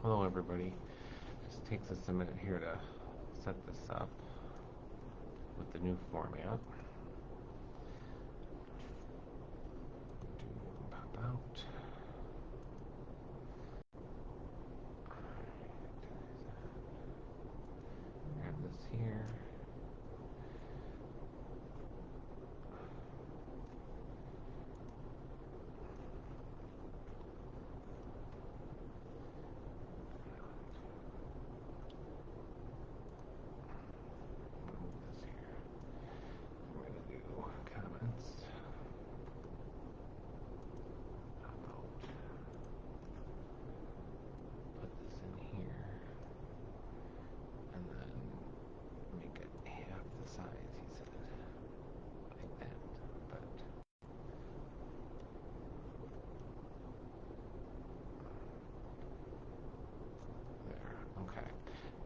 Hello everybody. Just takes us a minute here to set this up with the new format. Pop out. Grab this here. Move this here. We're going to do comments. Pop out. Put this in here. And then make it half the size, he said. Like that. But there. Okay.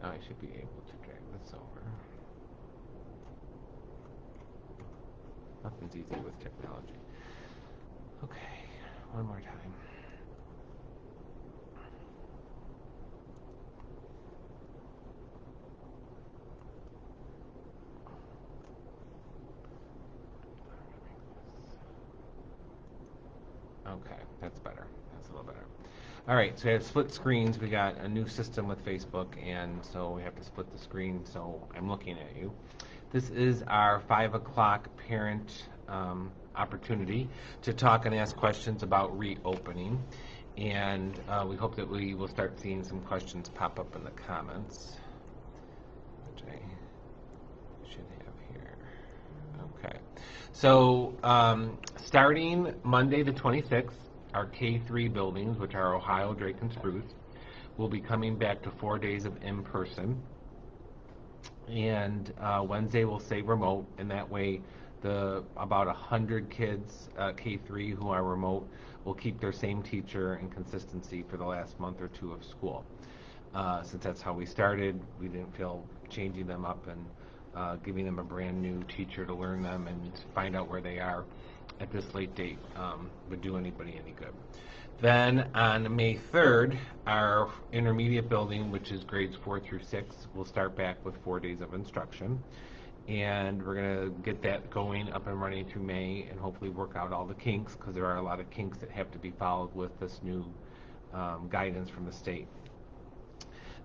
Now I should be able to drag this over. Nothing's easy with technology. Okay, one more time. Okay, that's better. That's a little better. All right, so we have split screens. We got a new system with Facebook, and so we have to split the screen, so I'm looking at you. This is our 5 o'clock parent opportunity to talk and ask questions about reopening. And we hope that we will start seeing some questions pop up in the comments, which I should have here. Okay. So starting Monday the 26th, our K-3 buildings, which are Ohio, Drake, and Spruce, will be coming back to 4 days of in-person. And Wednesday we'll say remote, and that way the about 100 kids, K-3, who are remote will keep their same teacher and consistency for the last month or two of school. Since that's how we started, we didn't feel changing them up and giving them a brand new teacher to learn them and find out where they are at this late date would do anybody any good. Then on May 3rd, our intermediate building, which is grades 4 through 6, will start back with 4 days of instruction. And we're going to get that going up and running through May and hopefully work out all the kinks, because there are a lot of kinks that have to be followed with this new guidance from the state.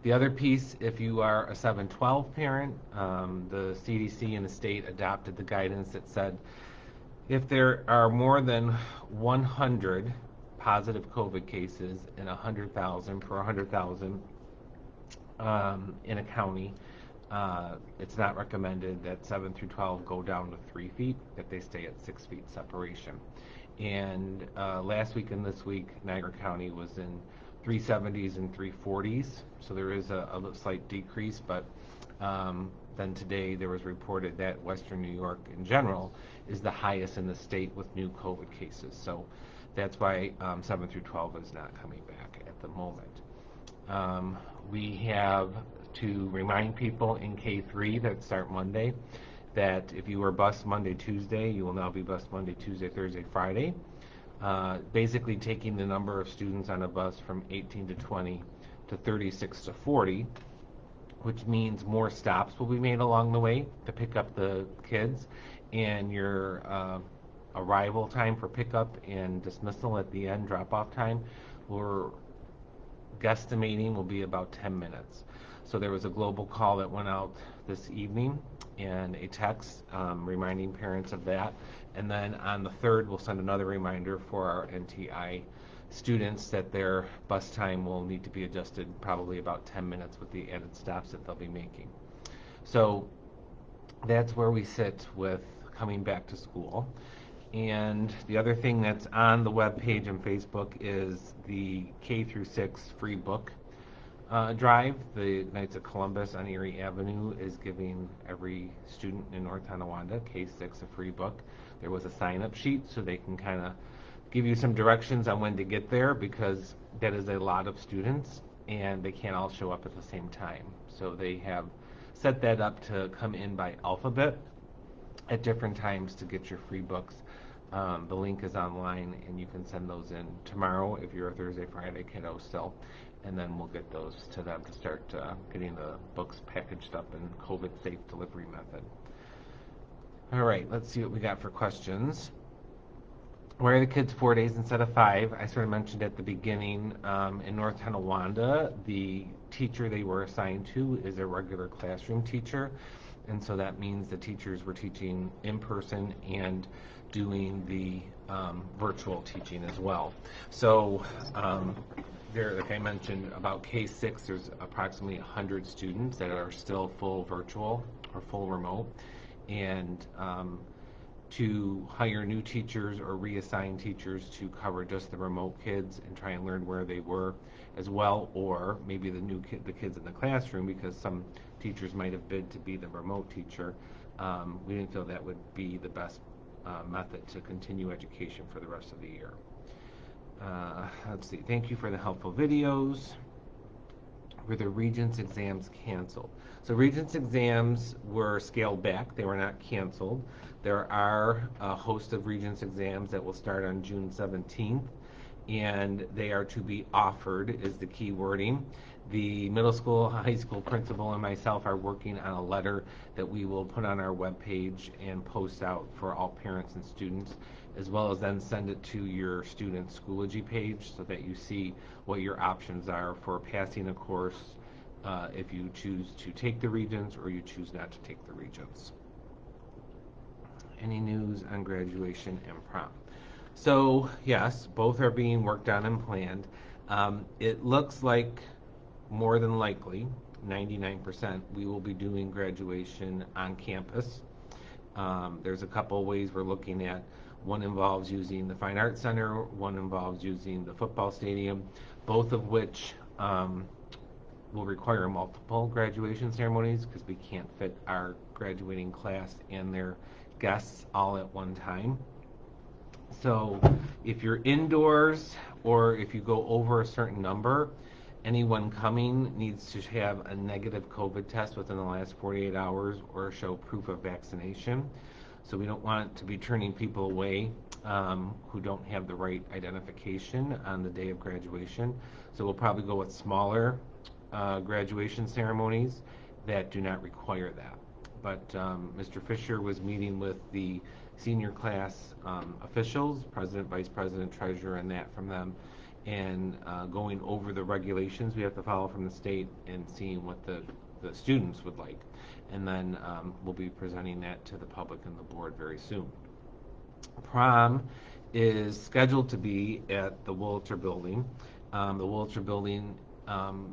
The other piece, if you are a 7-12 parent, the CDC and the state adopted the guidance that said if there are more than 100 positive COVID cases in 100,000 per 100,000 in a county, it's not recommended that 7 through 12 go down to 3 feet, that they stay at 6 feet separation. And last week and this week, Niagara County was in 370s and 340s, so there is a slight decrease, but then today there was reported that Western New York in general is the highest in the state with new COVID cases. So that's why 7 through 12 is not coming back at the moment. We have to remind people in K3 that start Monday that if you were bused Monday, Tuesday, you will now be bused Monday, Tuesday, Thursday, Friday. Basically taking the number of students on a bus from 18 to 20 to 36 to 40, which means more stops will be made along the way to pick up the kids, and your arrival time for pickup and dismissal at the end, drop-off time, we're guesstimating will be about 10 minutes. So there was a global call that went out this evening and a text reminding parents of that. And then on the 3rd, we'll send another reminder for our NTI students that their bus time will need to be adjusted probably about 10 minutes with the added stops that they'll be making. So that's where we sit with coming back to school. And the other thing that's on the web page and Facebook is the K through 6 free book drive. The Knights of Columbus on Erie Avenue is giving every student in North Tonawanda, K6, a free book. There was a sign-up sheet so they can kind of give you some directions on when to get there, because that is a lot of students and they can't all show up at the same time. So they have set that up to come in by alphabet at different times to get your free books The link is online, and you can send those in tomorrow if you're a Thursday, Friday kiddo still, and then we'll get those to them to start getting the books packaged up in COVID-safe delivery method. All right, let's see what we got for questions. Why are the kids 4 days instead of 5? I sort of mentioned at the beginning, in North Tonawanda, the teacher they were assigned to is a regular classroom teacher, and so that means the teachers were teaching in person and doing the virtual teaching as well. So there, like I mentioned, about K6, there's approximately 100 students that are still full virtual or full remote, and to hire new teachers or reassign teachers to cover just the remote kids and try and learn where they were as well, or maybe the kids in the classroom, because some teachers might have bid to be the remote teacher. We didn't feel that would be the best method to continue education for the rest of the year. Let's see. Thank you for the helpful videos. Were the Regents exams canceled? So Regents exams were scaled back. They were not canceled. There are a host of Regents exams that will start on June 17th, and they are to be offered, is the key wording. The middle school, high school principal and myself are working on a letter that we will put on our webpage and post out for all parents and students, as well as then send it to your student's Schoology page so that you see what your options are for passing a course if you choose to take the Regents or you choose not to take the Regents. Any news on graduation and prom? So yes, both are being worked on and planned. It looks like more than likely, 99%, we will be doing graduation on campus. There's a couple ways we're looking at. One involves using the Fine Arts Center, one involves using the football stadium, both of which will require multiple graduation ceremonies because we can't fit our graduating class and their guests all at one time. So if you're indoors or if you go over a certain number, anyone coming needs to have a negative COVID test within the last 48 hours or show proof of vaccination. So we don't want to be turning people away who don't have the right identification on the day of graduation. So we'll probably go with smaller graduation ceremonies that do not require that. But Mr. Fisher was meeting with the senior class officials, president, vice president, treasurer, and that from them, and going over the regulations we have to follow from the state and seeing what the students would like. And then we'll be presenting that to the public and the board very soon. Prom is scheduled to be at the Wolitzer Building. The Wolitzer Building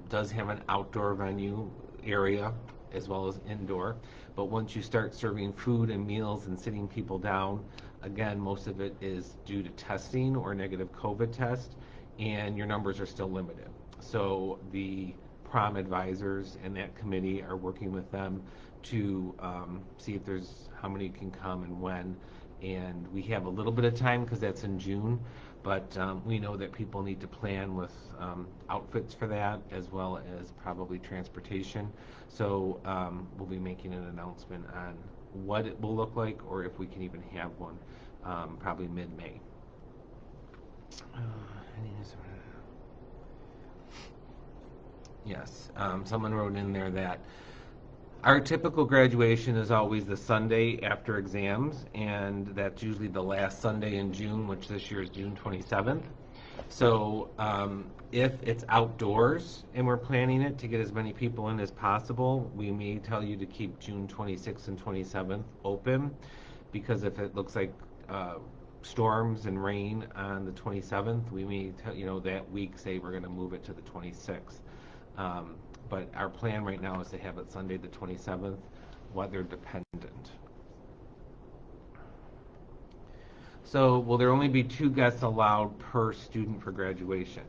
does have an outdoor venue area as well as indoor, but once you start serving food and meals and sitting people down, again, most of it is due to testing or negative COVID test, and your numbers are still limited. So the prom advisors and that committee are working with them to see if there's how many can come and when. And we have a little bit of time because that's in June, but we know that people need to plan with outfits for that as well as probably transportation. So we'll be making an announcement on what it will look like or if we can even have one probably mid-May. Yes, someone wrote in there that our typical graduation is always the Sunday after exams, and that's usually the last Sunday in June, which this year is June 27th. So if it's outdoors and we're planning it to get as many people in as possible, we may tell you to keep June 26th and 27th open, because if it looks like storms and rain on the 27th, we may tell, that week say we're going to move it to the 26th. But our plan right now is to have it Sunday the 27th, weather dependent. So will there only be 2 guests allowed per student for graduation?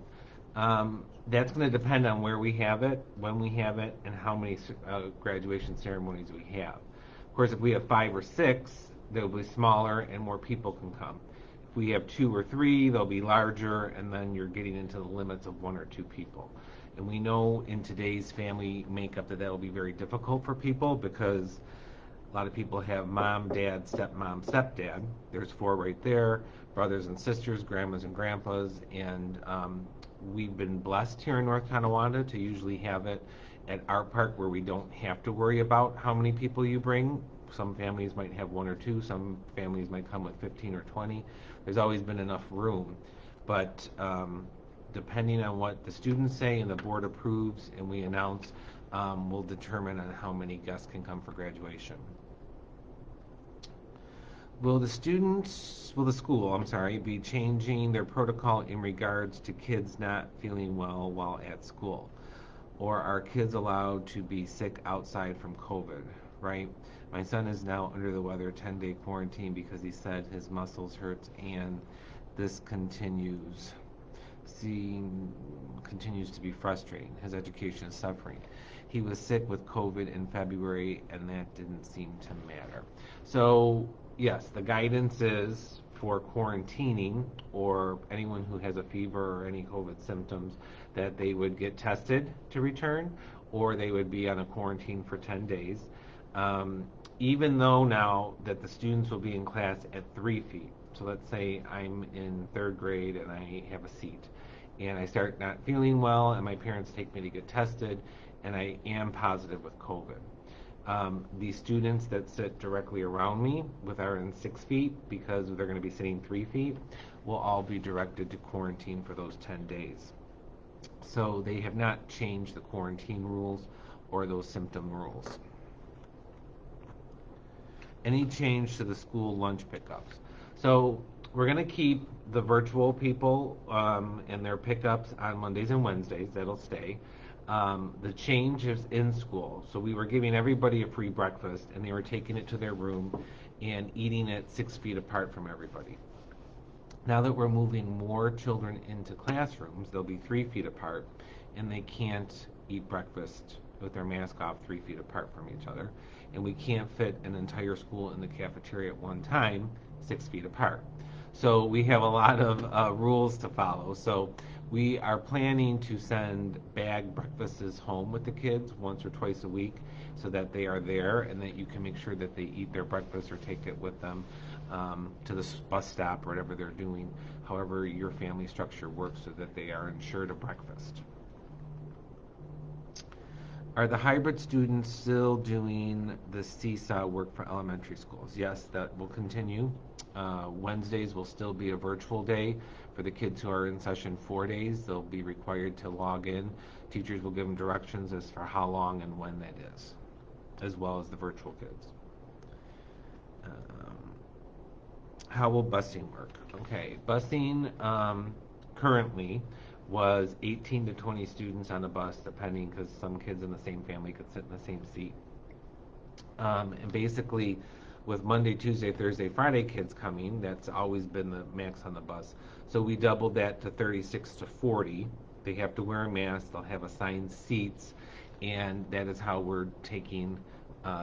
That's going to depend on where we have it, when we have it, and how many graduation ceremonies we have. Of course, if we have 5 or 6, they'll be smaller and more people can come. If we have 2 or 3, they'll be larger, and then you're getting into the limits of 1 or 2 people. And we know in today's family makeup that will be very difficult for people because A lot of people have mom, dad, stepmom, stepdad. There's four right there, brothers and sisters, grandmas and grandpas, and we've been blessed here in North Tonawanda to usually have it at our park where we don't have to worry about how many people you bring. Some families might have one or two, some families might come with 15 or 20. There's always been enough room, but depending on what the students say and the board approves and we announce, will determine on how many guests can come for graduation. Will the school, I'm sorry, be changing their protocol in regards to kids not feeling well while at school? Or are kids allowed to be sick outside from COVID, right? My son is now under the weather, 10-day quarantine because he said his muscles hurt and this continues to be frustrating. His education is suffering. He was sick with COVID in February, and that didn't seem to matter. So, yes, the guidance is for quarantining or anyone who has a fever or any COVID symptoms that they would get tested to return or they would be on a quarantine for 10 days. Even though now that the students will be in class at 3 feet. So let's say I'm in third grade and I have a seat and I start not feeling well and my parents take me to get tested and I am positive with COVID. The students that sit directly around me within 6 feet, because they're going to be sitting 3 feet, will all be directed to quarantine for those 10 days. So they have not changed the quarantine rules or those symptom rules. Any change to the school lunch pickups? So we're going to keep the virtual people and their pickups on Mondays and Wednesdays. That'll stay. The change is in school. So we were giving everybody a free breakfast, and they were taking it to their room and eating it 6 feet apart from everybody. Now that we're moving more children into classrooms, they'll be 3 feet apart, and they can't eat breakfast with their mask off 3 feet apart from each other. And we can't fit an entire school in the cafeteria at one time 6 feet apart. So we have a lot of rules to follow. So we are planning to send bag breakfasts home with the kids once or twice a week so that they are there and that you can make sure that they eat their breakfast or take it with them to the bus stop or whatever they're doing, however your family structure works so that they are ensured a breakfast. Are the hybrid students still doing the seesaw work for elementary schools? Yes, that will continue. Wednesdays will still be a virtual day. For the kids who are in session 4 days, they'll be required to log in. Teachers will give them directions as for how long and when that is, as well as the virtual kids. How will busing work? Okay, busing currently was 18 to 20 students on a bus, depending, because some kids in the same family could sit in the same seat. And basically, with Monday, Tuesday, Thursday, Friday kids coming, that's always been the max on the bus. So we doubled that to 36 to 40. They have to wear a mask, they'll have assigned seats, and that is how we're taking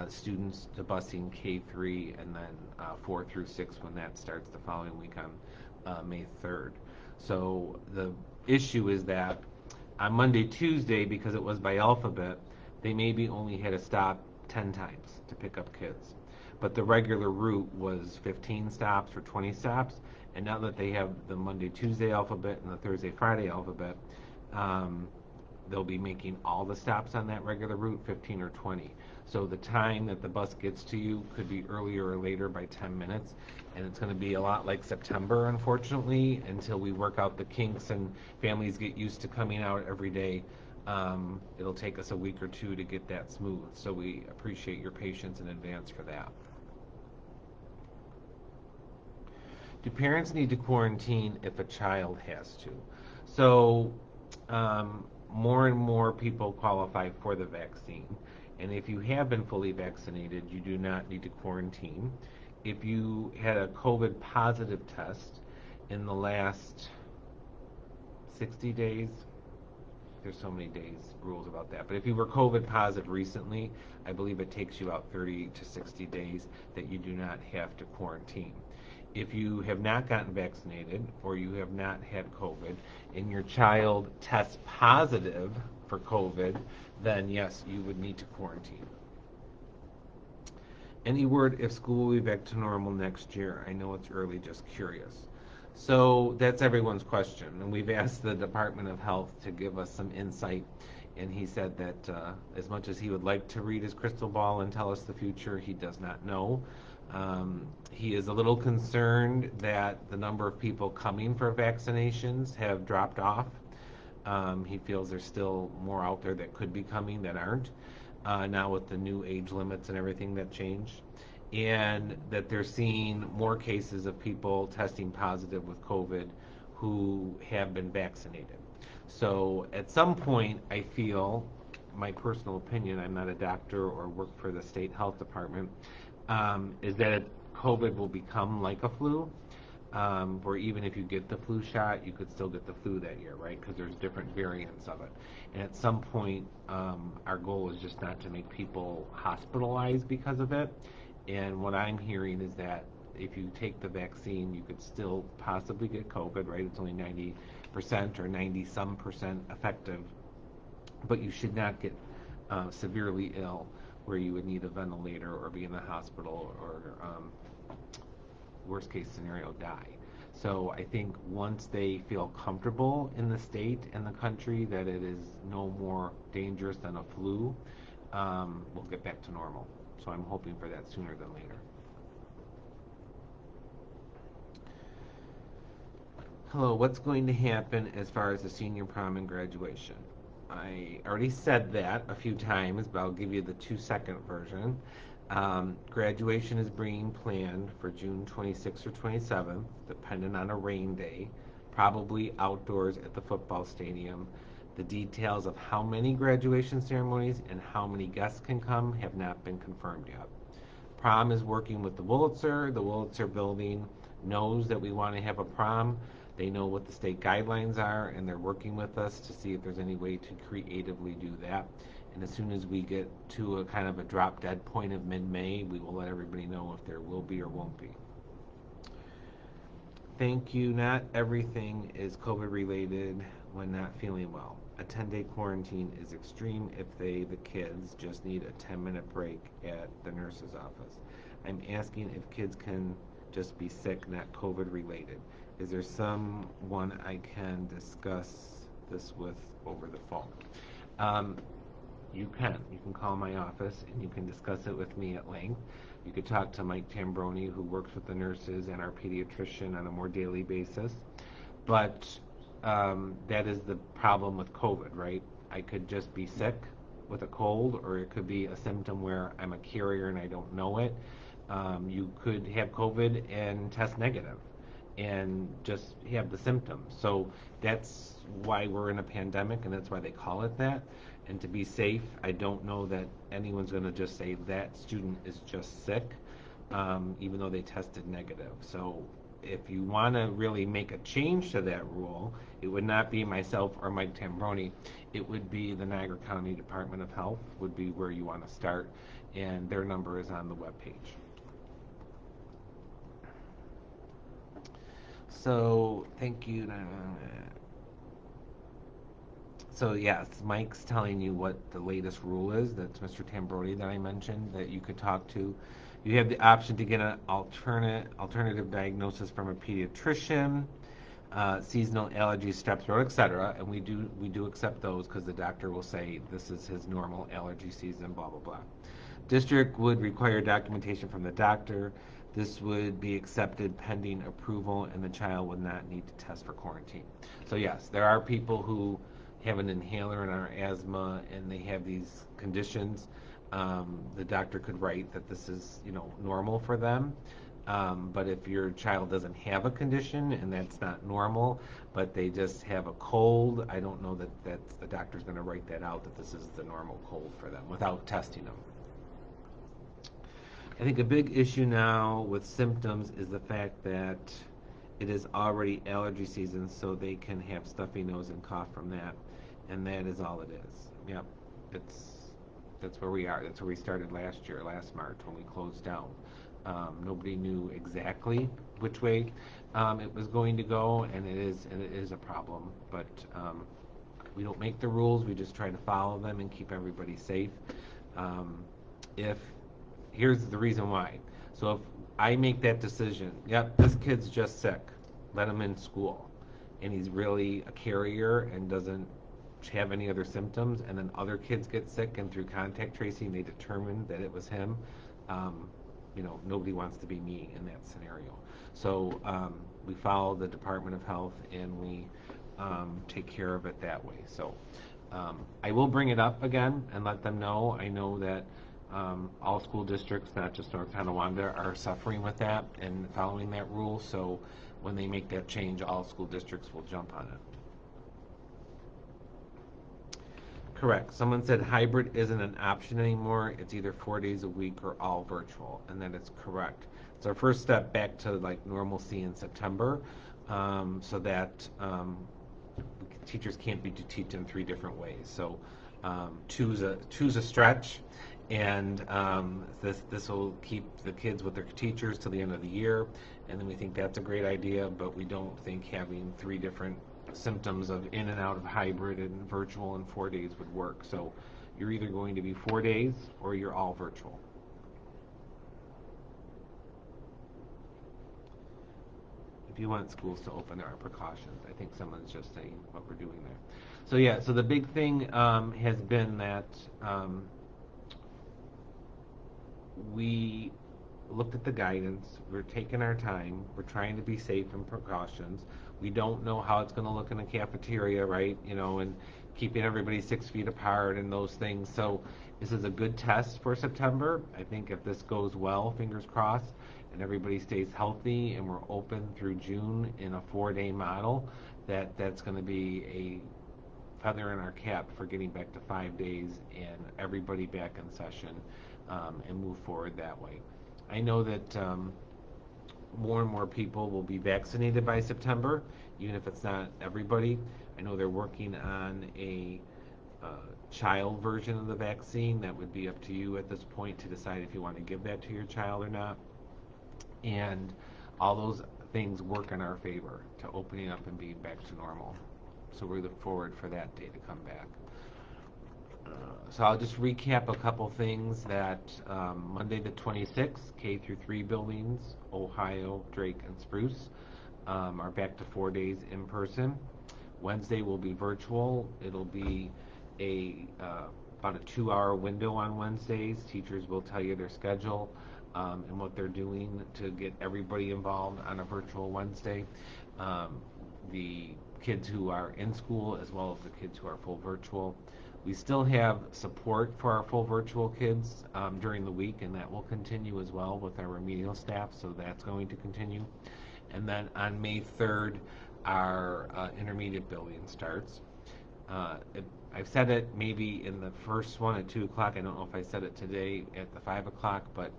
students to busing K3 and then 4 through 6 when that starts the following week on May 3rd. So the issue is that on Monday, Tuesday, because it was by alphabet, they maybe only had to stop 10 times to pick up kids. But the regular route was 15 stops or 20 stops, and now that they have the Monday, Tuesday alphabet and the Thursday, Friday alphabet, they'll be making all the stops on that regular route, 15 or 20. So the time that the bus gets to you could be earlier or later by 10 minutes. And it's going to be a lot like September, unfortunately, until we work out the kinks and families get used to coming out every day. It'll take us a week or two to get that smooth. So we appreciate your patience in advance for that. Do parents need to quarantine if a child has to? So more and more people qualify for the vaccine. And if you have been fully vaccinated, you do not need to quarantine. If you had a COVID positive test in the last 60 days, there's so many days rules about that, but if you were COVID positive recently, I believe it takes you out 30 to 60 days that you do not have to quarantine. If you have not gotten vaccinated or you have not had COVID and your child tests positive for COVID, then yes, you would need to quarantine. Any word if school will be back to normal next year? I know it's early, just curious. So that's everyone's question, and we've asked the Department of Health to give us some insight. And he said that as much as he would like to read his crystal ball and tell us the future, he does not know. He is a little concerned that the number of people coming for vaccinations have dropped off. He feels there's still more out there that could be coming that aren't, now with the new age limits and everything that changed. And that they're seeing more cases of people testing positive with COVID who have been vaccinated. So at some point, I feel, my personal opinion, I'm not a doctor or work for the state health department, is that COVID will become like a flu, where even if you get the flu shot, you could still get the flu that year, right? Because there's different variants of it. And at some point, our goal is just not to make people hospitalized because of it. And what I'm hearing is that if you take the vaccine, you could still possibly get COVID, right? It's only 90% or 90 some percent effective, but you should not get severely ill where you would need a ventilator or be in the hospital or worst case scenario, die. So I think once they feel comfortable in the state and the country that it is no more dangerous than a flu, we'll get back to normal. So I'm hoping for that sooner than later. Hello, what's going to happen as far as the senior prom and graduation? I already said that a few times, but I'll give you the 2-second version. Graduation is being planned for June 26th or 27th, depending on a rain day, probably outdoors at the football stadium. The details of how many graduation ceremonies and how many guests can come have not been confirmed yet. Prom is working with the Wurlitzer. The Wurlitzer building knows that we want to have a prom. They know what the state guidelines are, and they're working with us to see if there's any way to creatively do that. And as soon as we get to a kind of a drop dead point of mid-May, we will let everybody know if there will be or won't be. Thank you. Not everything is COVID related when not feeling well. A 10-day quarantine is extreme if the kids, just need a 10-minute break at the nurse's office. I'm asking if kids can just be sick, not COVID related. Is there someone I can discuss this with over the phone? You can call my office and you can discuss it with me at length. You could talk to Mike Tambroni, who works with the nurses and our pediatrician on a more daily basis. But that is the problem with COVID, right? I could just be sick with a cold, or it could be a symptom where I'm a carrier and I don't know it. You could have COVID and test negative and just have the symptoms. So that's why we're in a pandemic, and that's why they call it that. And to be safe, I don't know that anyone's going to just say that student is just sick, even though they tested negative. So if you want to really make a change to that rule, it would not be myself or Mike Tambroni. It would be the Niagara County Department of Health would be where you want to start, and their number is on the webpage. So thank you. So yes, Mike's telling you what the latest rule is. That's Mr. Tambroni that I mentioned that you could talk to. You have the option to get an alternative diagnosis from a pediatrician, seasonal allergies, strep throat, etc. And we do accept those because the doctor will say this is his normal allergy season, blah blah blah. District would require documentation from the doctor. This would be accepted pending approval, and the child would not need to test for quarantine. So yes, there are people who have an inhaler and are asthma, and they have these conditions. The doctor could write that this is, normal for them. But if your child doesn't have a condition and that's not normal, but they just have a cold, I don't know that the doctor's going to write that out, that this is the normal cold for them without testing them. I think a big issue now with symptoms is the fact that it is already allergy season, so they can have stuffy nose and cough from that, and that is all it is. Yep, that's where we are. That's where we started last March, when we closed down. Nobody knew exactly which way it was going to go, and it is a problem. But we don't make the rules; we just try to follow them and keep everybody safe. If here's the reason why. So if I make that decision, yep, this kid's just sick, let him in school, and he's really a carrier and doesn't have any other symptoms, and then other kids get sick, and through contact tracing they determined that it was him, um, nobody wants to be me in that scenario. So we follow the Department of Health and we take care of it that way. So I will bring it up again and let them know. I know that all school districts, not just North Tonawanda, are suffering with that and following that rule. So when they make that change, all school districts will jump on it. Correct. Someone said hybrid isn't an option anymore. It's either 4 days a week or all virtual, and that is correct. It's our first step back to like normalcy in September, so that teachers can't be to teach in 3 different ways. So choose a stretch, and this will keep the kids with their teachers till the end of the year, and then we think that's a great idea. But we don't think having 3 different symptoms of in and out of hybrid and virtual in 4 days would work. So you're either going to be 4 days or you're all virtual. If you want schools to open, there are precautions. I think someone's just saying what we're doing there. So yeah, so the big thing has been that we looked at the guidance. We're taking our time. We're trying to be safe and precautions. We don't know how it's going to look in the cafeteria, right? And keeping everybody 6 feet apart and those things. So this is a good test for September. I think if this goes well, fingers crossed, and everybody stays healthy and we're open through June in a 4-day model, that's going to be a feather in our cap for getting back to 5 days and everybody back in session, and move forward that way. I know that more and more people will be vaccinated by September, even if it's not everybody. I know they're working on a child version of the vaccine. That would be up to you at this point to decide if you want to give that to your child or not. And all those things work in our favor to opening up and being back to normal. So we look forward for that day to come back. So I'll just recap a couple things that Monday the 26th, K through 3 buildings, Ohio, Drake, and Spruce, are back to 4 days in person. Wednesday will be virtual. It'll be about a 2-hour window on Wednesdays. Teachers will tell you their schedule and what they're doing to get everybody involved on a virtual Wednesday. The kids who are in school as well as the kids who are full virtual. We still have support for our full virtual kids during the week, and that will continue as well with our remedial staff, so that's going to continue. And then on May 3rd, our intermediate building starts. I've said it maybe in the first one at 2 o'clock. I don't know if I said it today at the 5 o'clock, but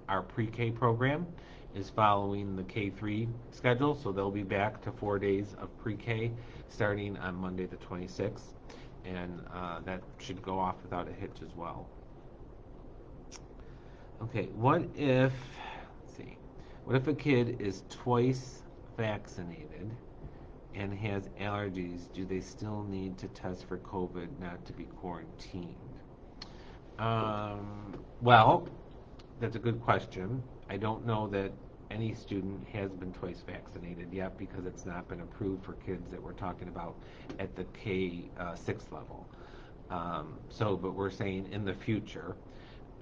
our pre-K program is following the K3 schedule, so they'll be back to 4 days of pre-K starting on Monday the 26th. And that should go off without a hitch as well. Okay, what if a kid is twice vaccinated and has allergies? Do they still need to test for COVID, not to be quarantined? Well, that's a good question. I don't know that any student has been twice vaccinated yet because it's not been approved for kids that we're talking about at the K6 level. But we're saying in the future,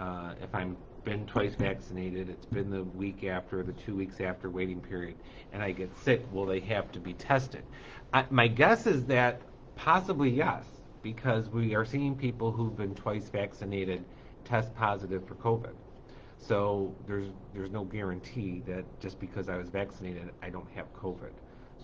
if I'm been twice vaccinated, it's been the week after, the 2 weeks after waiting period, and I get sick, will they have to be tested? My guess is that possibly yes, because we are seeing people who've been twice vaccinated test positive for COVID. So there's no guarantee that just because I was vaccinated, I don't have COVID.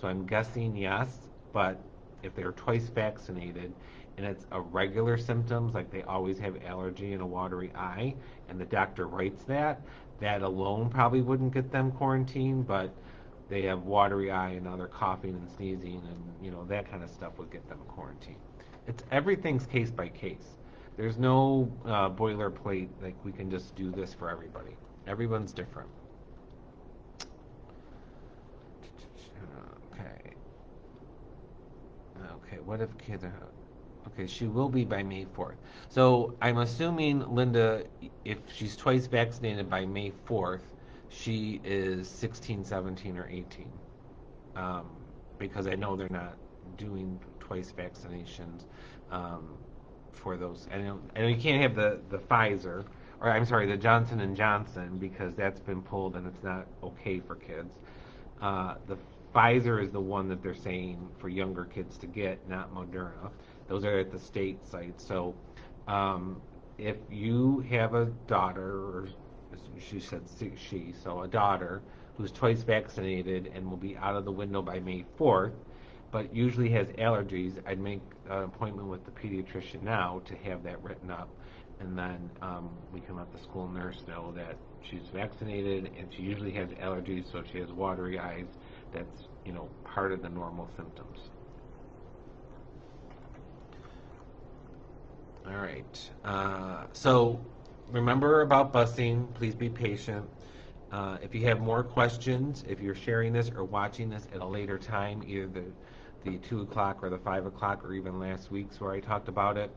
So I'm guessing yes, but if they're twice vaccinated and it's a regular symptoms, like they always have allergy and a watery eye, and the doctor writes that alone probably wouldn't get them quarantined, but they have watery eye and now they're coughing and sneezing and that kind of stuff would get them quarantined. Everything's case by case. There's no boilerplate, like we can just do this for everybody. Everyone's different. Okay. Okay, what if kids are... Okay, she will be by May 4th. So I'm assuming, Linda, if she's twice vaccinated by May 4th, she is 16, 17, or 18. Um, because I know they're not doing twice vaccinations um, for those. I know you can't have the Pfizer, or I'm sorry, the Johnson and Johnson, because that's been pulled and it's not okay for kids. The Pfizer is the one that they're saying for younger kids to get, not Moderna. Those are at the state site. So um, if you have a daughter, or she said she, so a daughter who's twice vaccinated and will be out of the window by May 4th, but usually has allergies, I'd make an appointment with the pediatrician now to have that written up, and then we can let the school nurse know that she's vaccinated and she usually has allergies, so if she has watery eyes, that's part of the normal symptoms. All right. So remember about busing. Please be patient. If you have more questions, if you're sharing this or watching this at a later time, either the 2 o'clock or the 5 o'clock or even last week's where I talked about it,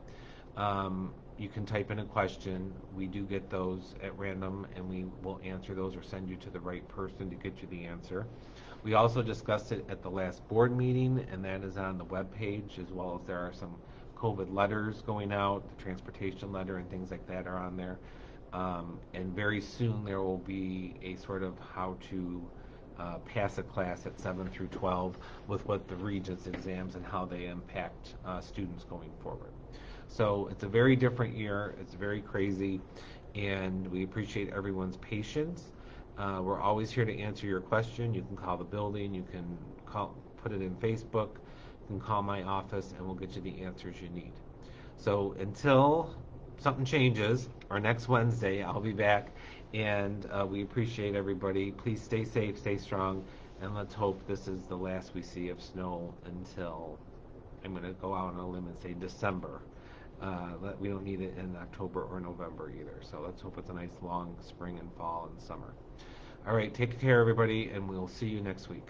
you can type in a question. We do get those at random, and we will answer those or send you to the right person to get you the answer. We also discussed it at the last board meeting, and that is on the web page, as well as there are some COVID letters going out, the transportation letter and things like that are on there. And very soon there will be a sort of how to pass a class at 7 through 12 with what the Regents exams and how they impact students going forward. So it's a very different year. It's very crazy, and we appreciate everyone's patience. We're always here to answer your question. You can call the building. You can put it in Facebook. You can call my office, and we'll get you the answers you need. So until something changes, or next Wednesday, I'll be back, and we appreciate everybody. Please stay safe, stay strong, and let's hope this is the last we see of snow until, I'm going to go out on a limb and say December. We don't need it in October or November either. So let's hope it's a nice long spring and fall and summer. All right, take care, everybody, and we'll see you next week.